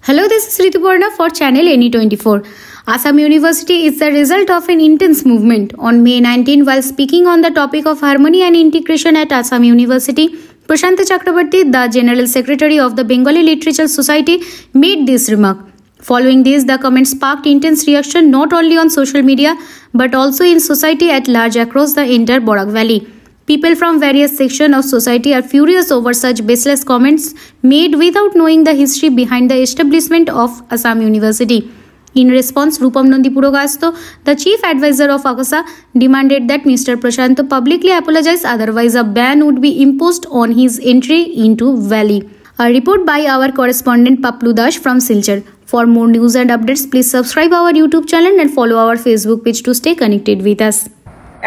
Hello, this is Rituparna for channel NE24. Assam University is the result of an intense movement. On May 19, while speaking on the topic of harmony and integration at Assam University, Prashant Chakrabarty, the General Secretary of the Bengali Literature Society, made this remark. Following this, the comment sparked intense reaction not only on social media but also in society at large across the entire Borak Valley. People from various sections of society are furious over such baseless comments made without knowing the history behind the establishment of Assam University. In response, Rupam Nandi Purogasto, the chief advisor of ACASA, demanded that Mr. Prashant publicly apologize, otherwise a ban would be imposed on his entry into Valley. A report by our correspondent Paplu Dash from Silchar. For more news and updates, please subscribe our YouTube channel and follow our Facebook page to stay connected with us.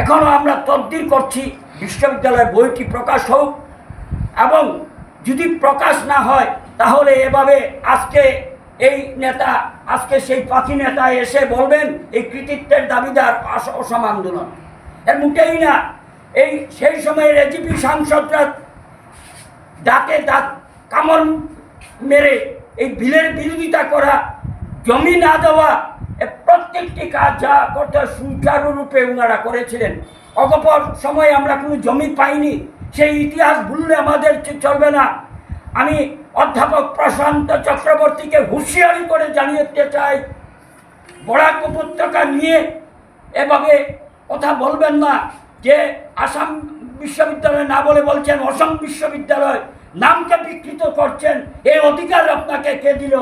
এখনো আমরা তদবির করছি বিশ্ববিদ্যালয়ের বইটি প্রকাশ হোক এবং যদি প্রকাশ না হয় তাহলে এভাবে আজকে এই নেতা আজকে সেই পাখি নেতা এসে বলবেন এই কৃতিত্বের দাবিদার অসম আন্দোলন এর মুটেই না এই সেই সময়ের এজিপি সাংসদরা ডাকে দাঁত কামড় মেরে এই বিলের বিরোধিতা করা জমি না দেওয়া প্রত্যেকটি কাজ যা করতে সুচারুরূপে ওনারা করেছিলেন অগপর সময়ে আমরা কোনো জমি পাইনি সেই ইতিহাস ভুললে আমাদের চলবে না আমি অধ্যাপক প্রশান্ত চক্রবর্তীকে হুঁশিয়ারি করে জানিয়ে চাই বরাক উপত্যকা নিয়ে এভাবে কথা বলবেন না যে আসাম বিশ্ববিদ্যালয় না বলে বলছেন অসম বিশ্ববিদ্যালয় নামকে বিকৃত করছেন এই অধিকার আপনাকে কে দিল